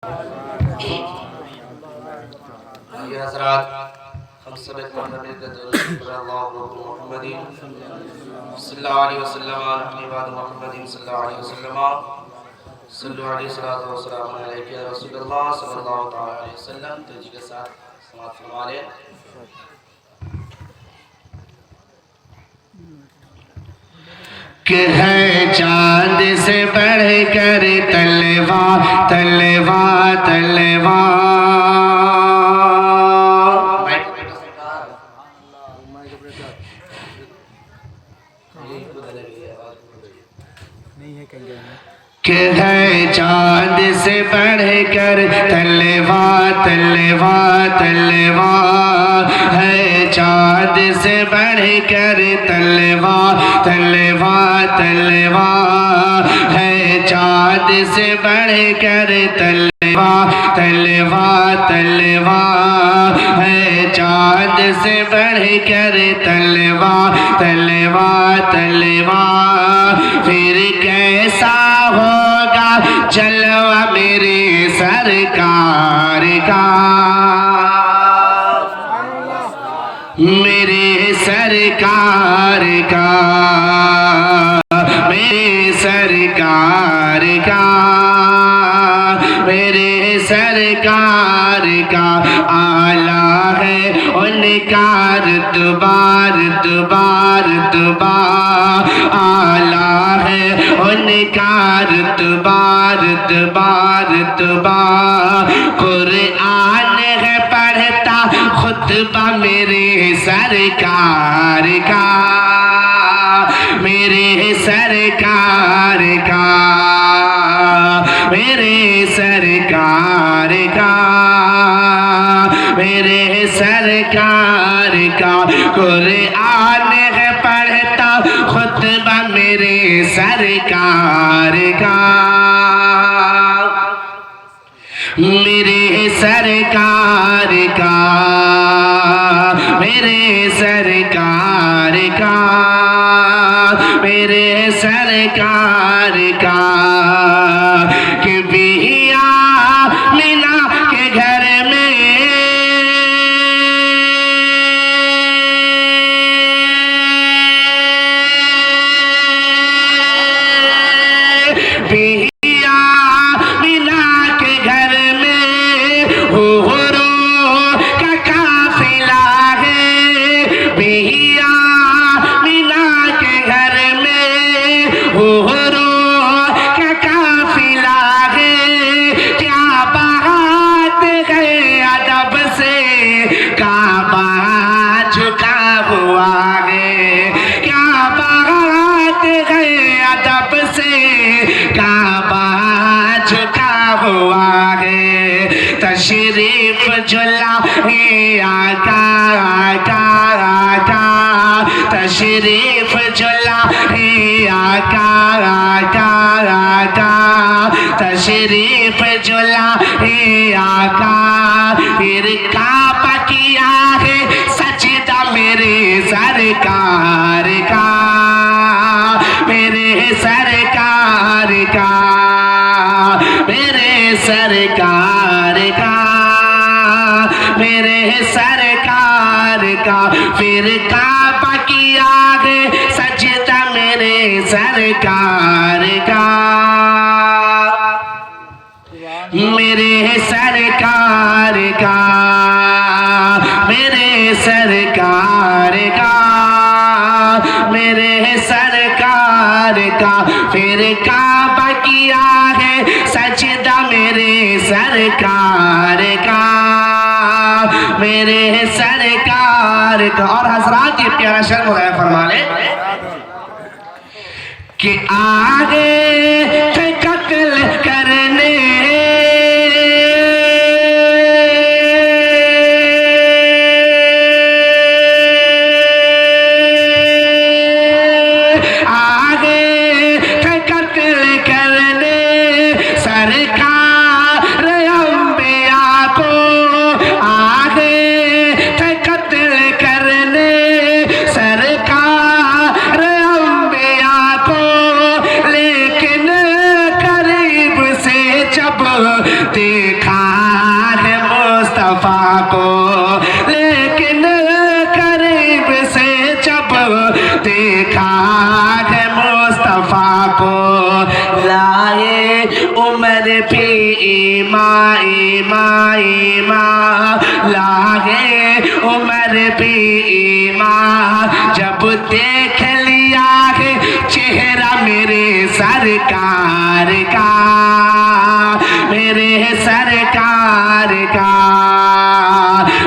हज़रात हम सब मोहम्मदी सल्लल्लाहु अलैहि वसल्लम मोहम्मदी सल्लल्लाहु अलैहि वसल्लम सल्लु अलैहि सल्लल्लाहु अलैहि वसल्लम अलैहि रसूलुल्लाह सल्लल्लाहु तआला अलैहि वसल्लम। तेजी के साथ समाअत फरमा लें। कि है चांद से बढ़कर तलवा तलवा तलवा। कि है चांद से बढ़कर तलवा तलवा तलवा। है चांद से बढ़कर तलवा तलवा तलवा। है चांद से बढ़कर तलवा तलवा तलवा। है चांद से बढ़कर तलवा तलवा तलवा। फिर कैसा होगा जलवा मेरे सरकार का, मेरे सरकार का, मेरे सरकार का, मेरे सरकार का। आला है उनका रुतबा रुतबा रुतबा। आला है उनका रुतबा रुतबा रुतबा। कुरआन है पढ़ता खुतबा मेरे सरकार का, मेरे सरकार का, मेरे सरकार का, मेरे सरकार का। कुरआन है पढ़ता खुतबा मेरे सरकार का, मेरे सरकार का, मेरे सरकार का, मेरे सरकार का। कि बिया मीना के घर में बिया मीना के घर में हुरो का काफिला है। बिया मीना के घर में हुरो का काफिला है। क्या बात है अदब से काबा झुका हुआ है। क्या बात है अदब से काबा झुका हुआ है। तशरीफ जुला है आका आका आका। तशरीफ जुला है आका आका आका। तशरीफ जुला है आका। फिर काबा किया है सजदा मेरे सरकार का, मेरे सरकार का, मेरे सरकार का, मेरे सरकार का। फिर काबा किया है सजदा मेरे सरकार का, मेरे सरकार का, मेरे सरकार का, मेरे सरकार का। फिर काबा किया है सजदा मेरे सरकार का, मेरे सरकार का। और हजरात ये प्यारा शेर मुलायम फरमा ले कि आगे थे कत्ल करने सरकार अंबिया को। आगे थे कत्ल करने सरकार अंबिया को। लेके देखा है मुस्तफा को, लेकिन करीब से जब देखा है मुस्तफा को, लाए उमर भी ईमान ईमान ईमान, लाए उमर भी ईमान, जब देख लिया है चेहरा मेरे सरकार का, मेरे सरकार का,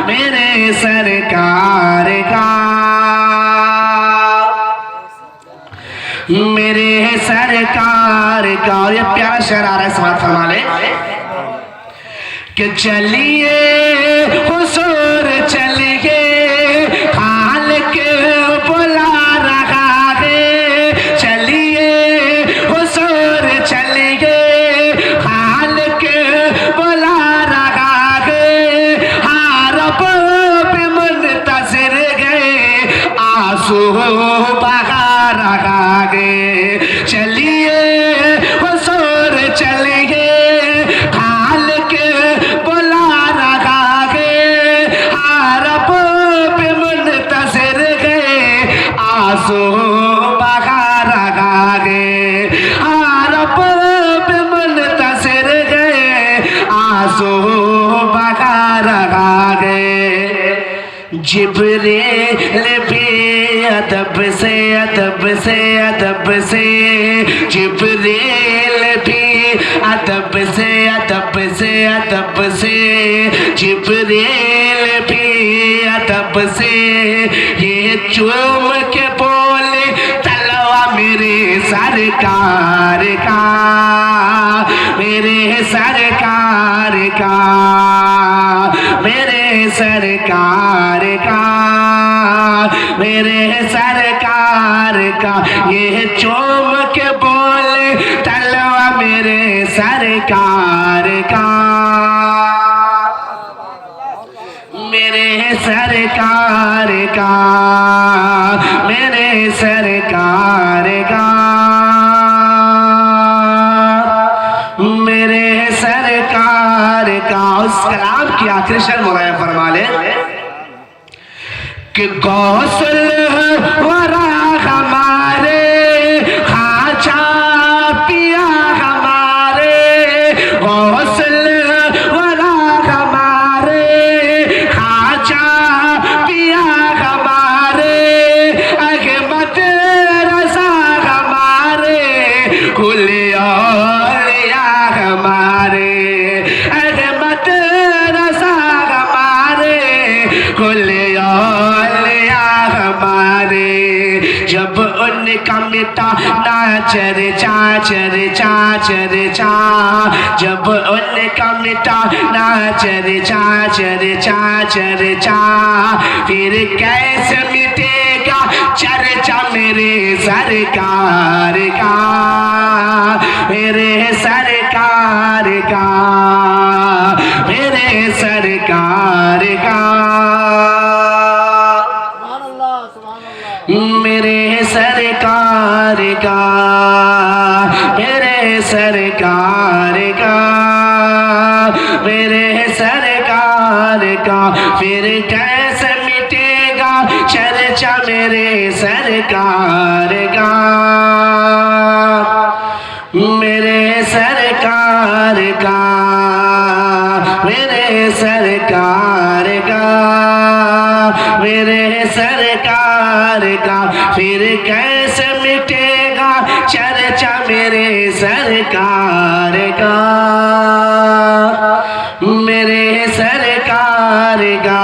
मेरे सरकार का, मेरे सरकार का। और ये प्यारा शेर आ रहा है, समाप्त फरमा ले कि चलिए हुजूर चलिए, खालिक बुला रहा है, चलिए हुजूर चलिए, खालिक बुला रहा है, हाँ रब पे मुंतज़िर गए, आंसू बहा रहा है, चलिए हुजूर चलिए, खालिक बुला रहा है, हाँ रब पे मुंतज़िर गए, आंसू बहा रहा है, हाँ रब पे मुंतज़िर गए, आंसू बहा रहा है। जिब्रील भी अदब से अदब से अदब से, जिब्रील भी अदब से अदब से अदब से, जिब्रील भी अदब से, ये चूम के बोले तलवा मेरे सरकार का, मेरे सरकार का, मेरे सरकार का, मेरे सरकार का, ये चूम के बोले तलवा मेरे सरकार का, मेरे सरकार का, मेरे सरकार का, मेरे सरकार का। उस कलाम की आखिरी शेर मौलाना फरमा ले कि गौसल वरा हमारे, खाचा पिया हमारे, गौसल वरा हमारे, खाचा पिया हमारे, अहमद रज़ा हमारे, कुले औलिया हमारे, अहमद रज़ा हमारे, कुले औलिया हमारे, जब उनका मिटा ना चर्चा चर्चा चर्चा, जब उनका मिटा ना चर्चा चर्चा चर्चा, फिर कैसे मिटेगा चर्चा मेरे सरकार का, मेरे सरकार का, मेरे सरकार का, मेरे सरकार का, मेरे सरकार का, मेरे सरकार का, फिर कैसे मिटेगा चर्चा मेरे सरकार का, मेरे सरकार का, मेरे सरकार का, मेरे सरकार का, फिर कैसे मिटेगा चर्चा मेरे सरकार का, मेरे सरकार का,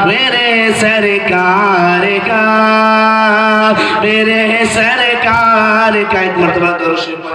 मेरे सरकार का, मेरे सरकार का। एक मरतबा दरूद शरीफ